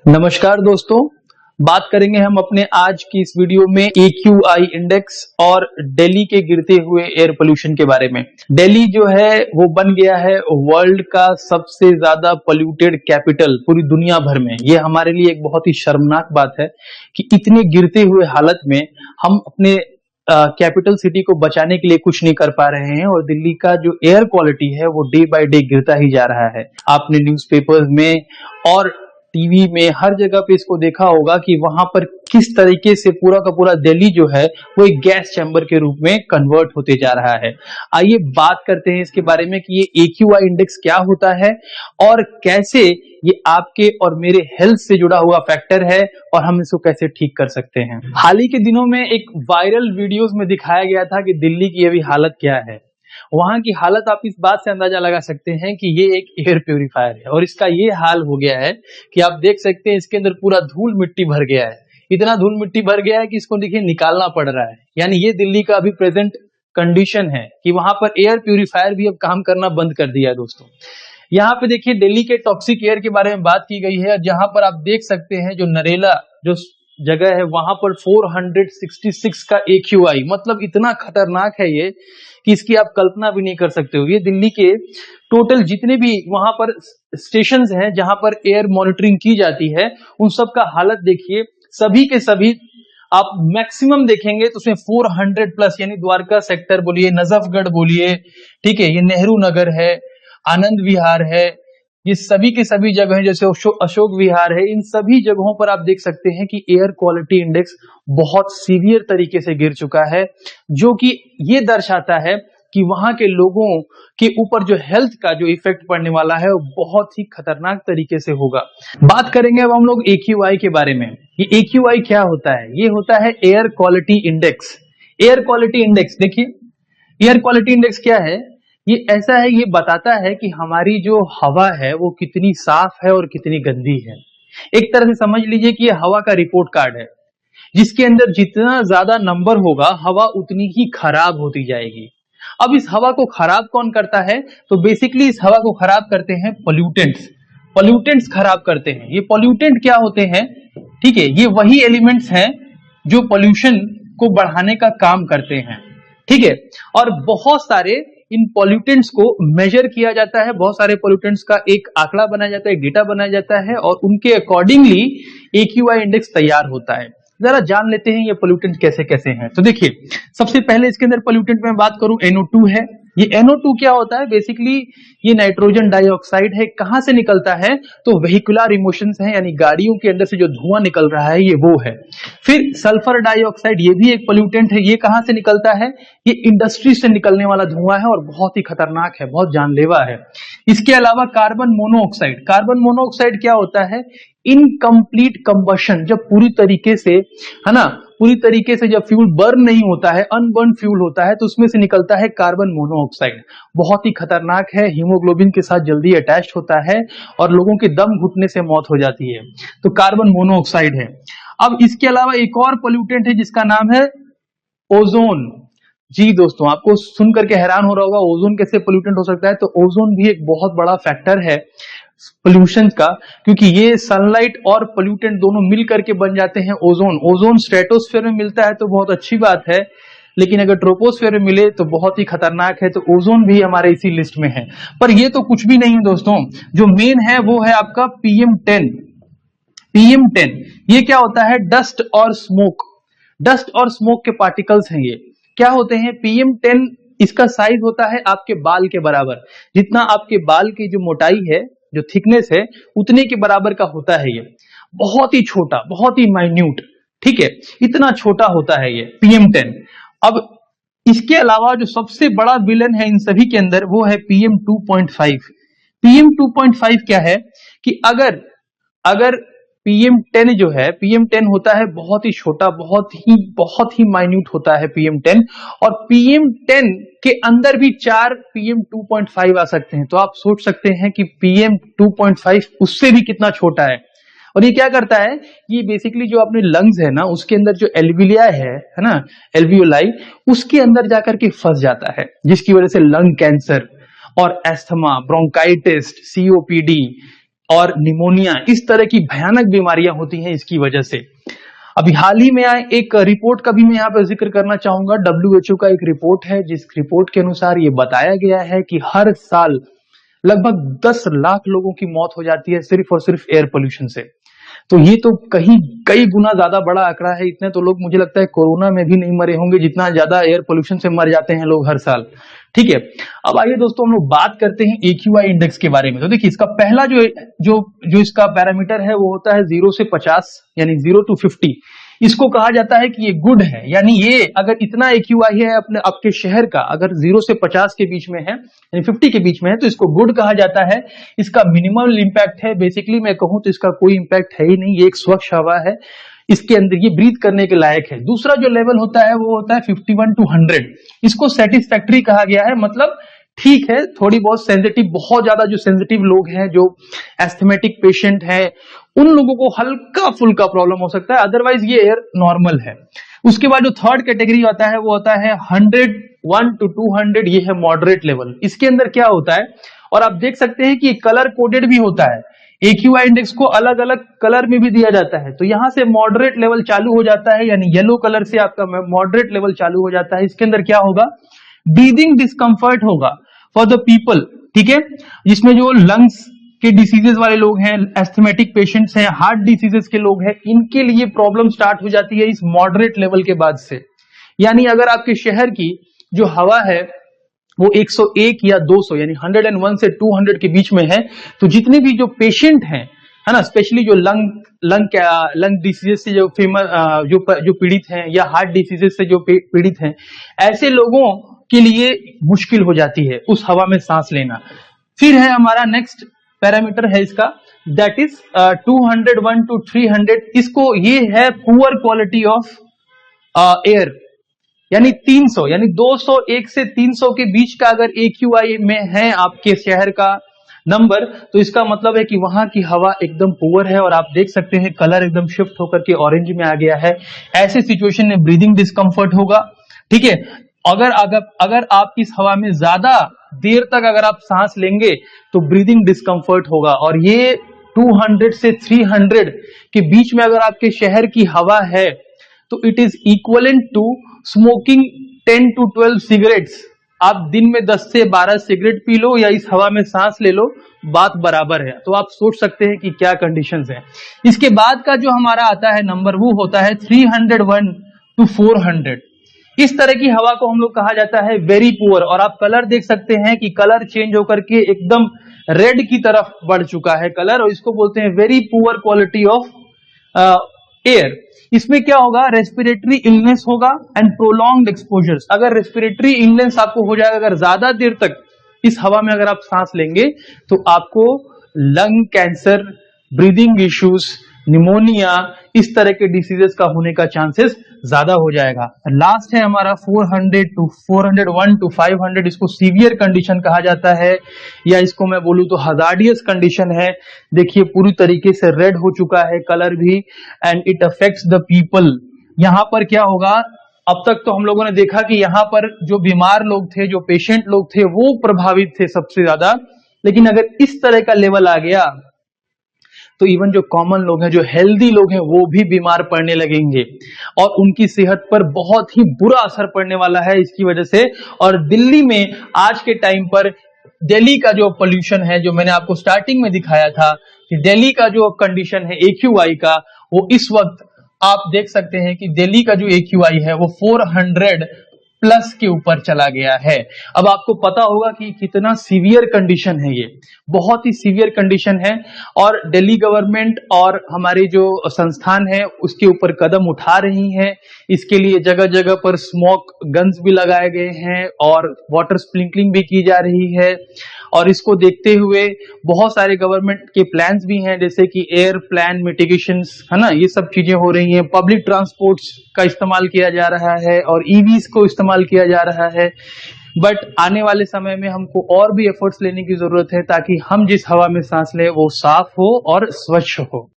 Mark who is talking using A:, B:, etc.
A: नमस्कार दोस्तों, बात करेंगे हम अपने आज की इस वीडियो में AQI इंडेक्स और दिल्ली के गिरते हुए एयर पोल्यूशन के बारे में। दिल्ली जो है वो बन गया है वर्ल्ड का सबसे ज्यादा पोल्यूटेड कैपिटल पूरी दुनिया भर में। ये हमारे लिए एक बहुत ही शर्मनाक बात है कि इतने गिरते हुए हालत में हम अपने कैपिटल सिटी को बचाने के लिए कुछ नहीं कर पा रहे हैं और दिल्ली का जो एयर क्वालिटी है वो डे बाय डे गिरता ही जा रहा है। आपने न्यूज़पेपर्स में और टीवी में हर जगह पे इसको देखा होगा कि वहां पर किस तरीके से पूरा का पूरा दिल्ली जो है वो एक गैस चैम्बर के रूप में कन्वर्ट होते जा रहा है। आइए बात करते हैं इसके बारे में कि ये AQI इंडेक्स क्या होता है और कैसे ये आपके और मेरे हेल्थ से जुड़ा हुआ फैक्टर है और हम इसको कैसे ठीक कर सकते हैं। हाल ही के दिनों में एक वायरल वीडियोस में दिखाया गया था कि दिल्ली की अभी हालत क्या है। वहां की हालत आप इस बात से अंदाजा लगा सकते हैं कि ये एक एयर प्यूरिफायर है और इसका ये हाल हो गया है कि आप देख सकते हैं इसके अंदर पूरा धूल मिट्टी भर गया है। इतना धूल मिट्टी भर गया है कि इसको देखिए निकालना पड़ रहा है। यानी ये दिल्ली का अभी प्रेजेंट कंडीशन है कि वहां पर एयर प्यूरिफायर भी अब काम करना बंद कर दिया है। दोस्तों, यहाँ पे देखिए दिल्ली के टॉक्सिक एयर के बारे में बात की गई है। जहां पर आप देख सकते हैं जो नरेला जो जगह है वहां पर 466 का AQI, मतलब इतना खतरनाक है ये कि इसकी आप कल्पना भी नहीं कर सकते हो। ये दिल्ली के टोटल जितने भी वहां पर स्टेशंस हैं जहां पर एयर मॉनिटरिंग की जाती है उन सब का हालत देखिए। सभी के सभी आप मैक्सिमम देखेंगे तो उसमें 400 प्लस, यानी द्वारका सेक्टर बोलिए, नजफगढ़ बोलिए, ठीक है, ये नेहरू नगर है, आनंद विहार है, ये सभी के सभी जगह हैं, जैसे अशोक विहार है। इन सभी जगहों पर आप देख सकते हैं कि एयर क्वालिटी इंडेक्स बहुत सीवियर तरीके से गिर चुका है, जो कि ये दर्शाता है कि वहां के लोगों के ऊपर जो हेल्थ का जो इफेक्ट पड़ने वाला है वो बहुत ही खतरनाक तरीके से होगा। बात करेंगे अब हम लोग AQI के बारे में। ये AQI क्या होता है? ये होता है air quality index. Air quality index देखिए, एयर क्वालिटी इंडेक्स क्या है? ये ऐसा है, ये बताता है कि हमारी जो हवा है वो कितनी साफ है और कितनी गंदी है। एक तरह से समझ लीजिए कि ये हवा का रिपोर्ट कार्ड है, जिसके अंदर जितना ज्यादा नंबर होगा हवा उतनी ही खराब होती जाएगी। अब इस हवा को खराब कौन करता है? तो बेसिकली इस हवा को खराब करते हैं पोल्यूटेंट्स। पोल्यूटेंट्स खराब करते हैं। ये पोल्यूटेंट क्या होते हैं? ठीक है, ये वही एलिमेंट्स हैं जो पोल्यूशन को बढ़ाने का काम करते हैं, ठीक है। और बहुत सारे इन पोल्यूटेंट्स को मेजर किया जाता है, बहुत सारे पोल्यूटेंट्स का एक आंकड़ा बनाया जाता है, एक डेटा बनाया जाता है और उनके अकॉर्डिंगली AQI इंडेक्स तैयार होता है। जरा जान लेते हैं ये पोल्यूटेंट कैसे कैसे हैं। तो देखिए, सबसे पहले इसके अंदर पोल्यूटेंट में बात करूं, NO2 है। ये NO2 क्या होता है? बेसिकली ये नाइट्रोजन डाइऑक्साइड है। कहां से निकलता है? तो वेहिकुलर इमोशंस है, यानी गाड़ियों के अंदर से जो धुआं निकल रहा है ये वो है। फिर सल्फर डाइऑक्साइड, ये भी एक पोल्यूटेंट है। ये कहां से निकलता है? ये इंडस्ट्री से निकलने वाला धुआं है और बहुत ही खतरनाक है, बहुत जानलेवा है। इसके अलावा कार्बन मोनोऑक्साइड। कार्बन मोनोऑक्साइड क्या होता है? इनकम्प्लीट कंबशन, जब पूरी तरीके से, है ना, पूरी तरीके से जब फ्यूल बर्न नहीं होता है, अनबर्न फ्यूल होता है, तो उसमें से निकलता है कार्बन मोनोऑक्साइड। बहुत ही खतरनाक है, हीमोग्लोबिन के साथ जल्दी अटैच होता है और लोगों के दम घुटने से मौत हो जाती है। तो कार्बन मोनोऑक्साइड है। अब इसके अलावा एक और पोल्यूटेंट है जिसका नाम है ओजोन। जी दोस्तों, आपको सुन करके हैरान हो रहा होगा ओजोन कैसे पोल्यूटेंट हो सकता है। तो ओजोन भी एक बहुत बड़ा फैक्टर है पोल्यूशन का, क्योंकि ये सनलाइट और पोल्यूटेंट दोनों मिल करके बन जाते हैं ओजोन। ओजोन स्ट्रेटोस्फीयर में मिलता है तो बहुत अच्छी बात है, लेकिन अगर ट्रोपोस्फीयर में मिले तो बहुत ही खतरनाक है। तो ओजोन भी हमारे इसी लिस्ट में है। पर ये तो कुछ भी नहीं है दोस्तों, जो मेन है वो है आपका PM10। PM10 ये क्या होता है? डस्ट और स्मोक। डस्ट और स्मोक के पार्टिकल्स हैं। ये क्या होते हैं? PM10 इसका साइज होता है आपके बाल के बराबर। जितना आपके बाल की जो मोटाई है, जो थिकनेस है, उतने के बराबर का होता है ये। बहुत ही छोटा, बहुत ही माइन्यूट, ठीक है, इतना छोटा होता है ये PM10। अब इसके अलावा जो सबसे बड़ा विलन है इन सभी के अंदर वो है PM2.5। PM2.5 क्या है कि अगर PM10 जो है, PM10 होता है बहुत ही छोटा, बहुत ही माइन्यूट होता है PM10, और PM10 के अंदर भी 4 PM2.5 आ सकते हैं। तो आप सोच सकते हैं कि PM2.5 उससे भी कितना छोटा है। और ये क्या करता है? ये बेसिकली जो अपने लंग्स है ना, उसके अंदर जो एल्विलिया है ना, एल्वियोलाई, उसके अंदर जाकर के फंस जाता है, जिसकी वजह से लंग कैंसर और एस्थमा, ब्रोंकाइटिस, COPD और निमोनिया, इस तरह की भयानक बीमारियां होती हैं इसकी वजह से। अभी हाल ही में आए एक रिपोर्ट का भी मैं यहाँ पर जिक्र करना चाहूंगा। WHO का एक रिपोर्ट है, जिस रिपोर्ट के अनुसार ये बताया गया है कि हर साल लगभग 10 लाख लोगों की मौत हो जाती है सिर्फ और सिर्फ एयर पोल्यूशन से। तो ये तो कई गुना ज्यादा बड़ा आंकड़ा है। इतने तो लोग मुझे लगता है कोरोना में भी नहीं मरे होंगे जितना ज्यादा एयर पोल्यूशन से मर जाते हैं लोग हर साल। ठीक है, अब आइए दोस्तों हम लोग बात करते हैं AQI इंडेक्स के बारे में। तो देखिए इसका पहला जो इसका पैरामीटर है वो होता है 0 से 50, यानी 0 to 50। इसको कहा जाता है कि ये गुड है, यानी ये अगर इतना AQI है आपके शहर का, अगर 0 से 50 के बीच में है यानी 50 के बीच में है, तो इसको गुड कहा जाता है। इसका मिनिमल इंपैक्ट है, बेसिकली मैं कहूं तो इसका कोई इंपैक्ट है ही नहीं, ये एक स्वच्छ हवा है, इसके अंदर ये ब्रीथ करने के लायक है। दूसरा जो लेवल होता है वो होता है 51 to 100। इसको सेटिस्फैक्टरी कहा गया है, मतलब ठीक है, थोड़ी बहुत सेंसिटिव, बहुत ज्यादा जो सेंसिटिव लोग हैं, जो एस्थमेटिक पेशेंट हैं, उन लोगों को हल्का फुल्का प्रॉब्लम हो सकता है, अदरवाइज ये एयर नॉर्मल है। उसके बाद जो थर्ड कैटेगरी आता है वो होता है 101 to 200, ये है मॉडरेट लेवल। इसके अंदर क्या होता है, और आप देख सकते हैं कि कलर कोडेड भी होता है, AQI इंडेक्स को अलग अलग कलर में भी दिया जाता है। तो यहां से मॉडरेट लेवल चालू हो जाता है, यानी येलो कलर से आपका मॉडरेट लेवल चालू हो जाता है। इसके अंदर क्या होगा, ब्रीदिंग डिस्कंफर्ट होगा फॉर द पीपल, ठीक है, जिसमें जो लंग्स के डिसीजेस वाले लोग हैं, एस्थमेटिक पेशेंट्स हैं, हार्ट डिसीजेस के लोग हैं, इनके लिए प्रॉब्लम स्टार्ट हो जाती है इस मॉडरेट लेवल के बाद से। यानी अगर आपके शहर की जो हवा है वो 101 या 200 यानी 101 से 200 के बीच में है, तो जितने भी जो पेशेंट हैं, है ना, स्पेशली जो लंग डिसीजेस से जो पीड़ित हैं, या हार्ट डिसीजेस से जो पीड़ित हैं, ऐसे लोगों के लिए मुश्किल हो जाती है उस हवा में सांस लेना। फिर है हमारा नेक्स्ट पैरामीटर है इसका, दैट इज 201 to 300। इसको ये है पुअर क्वालिटी ऑफ एयर, यानी 300, यानी 201 से 300 के बीच का अगर AQI में है आपके शहर का नंबर, तो इसका मतलब है कि वहां की हवा एकदम पुअर है। और आप देख सकते हैं कलर एकदम शिफ्ट होकर के ऑरेंज में आ गया है। ऐसे सिचुएशन में ब्रीदिंग डिस्कंफर्ट होगा, ठीक है। अगर आप इस हवा में ज्यादा देर तक अगर आप सांस लेंगे तो ब्रीदिंग डिस्कंफर्ट होगा। और ये 200 से 300 के बीच में अगर आपके शहर की हवा है तो it is equivalent to smoking 10 to 12 cigarettes. आप दिन में 10 से 12 सिगरेट पी लो या इस हवा में सांस ले लो, बात बराबर है। तो आप सोच सकते हैं कि क्या कंडीशंस हैं। इसके बाद का जो हमारा आता है नंबर वो होता है 301 to 400। इस तरह की हवा को हम लोग कहा जाता है वेरी पुअर। और आप कलर देख सकते हैं कि कलर चेंज होकर के एकदम रेड की तरफ बढ़ चुका है कलर, और इसको बोलते हैं very poor quality of air. इसमें क्या होगा, रेस्पिरेटरी इलनेस होगा एंड प्रोलॉन्ग्ड एक्सपोजर्स। अगर रेस्पिरेटरी इलनेस आपको हो जाएगा, अगर ज्यादा देर तक इस हवा में अगर आप सांस लेंगे, तो आपको lung cancer, breathing issues, pneumonia, इस तरह के डिसीजेस का होने का चांसेस ज्यादा हो जाएगा। लास्ट है हमारा 401 to 500। इसको सीवियर कंडीशन कहा जाता है, या इसको मैं बोलूं तो हजार्डियस कंडीशन है। देखिए पूरी तरीके से रेड हो चुका है कलर भी, and it affects the people. यहां पर क्या होगा, अब तक तो हम लोगों ने देखा कि यहां पर जो बीमार लोग थे, जो पेशेंट लोग थे, वो प्रभावित थे सबसे ज्यादा। लेकिन अगर इस तरह का लेवल आ गया तो इवन जो कॉमन लोग हैं, जो हेल्दी लोग हैं, वो भी बीमार पड़ने लगेंगे और उनकी सेहत पर बहुत ही बुरा असर पड़ने वाला है इसकी वजह से। और दिल्ली में आज के टाइम पर दिल्ली का जो पोल्यूशन है, जो मैंने आपको स्टार्टिंग में दिखाया था कि दिल्ली का जो कंडीशन है AQI का, वो इस वक्त आप देख सकते हैं कि दिल्ली का जो AQI है वो 400 प्लस के ऊपर चला गया है। अब आपको पता होगा कि कितना सीवियर कंडीशन है, ये बहुत ही सीवियर कंडीशन है। और दिल्ली गवर्नमेंट और हमारे जो संस्थान है उसके ऊपर कदम उठा रही हैं। इसके लिए जगह जगह पर स्मोक गन्स भी लगाए गए हैं और वाटर स्प्रिंकलिंग भी की जा रही है। और इसको देखते हुए बहुत सारे गवर्नमेंट के प्लान्स भी हैं, जैसे कि एयर प्लान मिटिगेशंस, है ना, ये सब चीजें हो रही हैं। पब्लिक ट्रांसपोर्ट्स का इस्तेमाल किया जा रहा है और ईवीज को इस्तेमाल किया जा रहा है। बट आने वाले समय में हमको और भी एफर्ट्स लेने की जरूरत है ताकि हम जिस हवा में सांस लें वो साफ हो और स्वच्छ हो।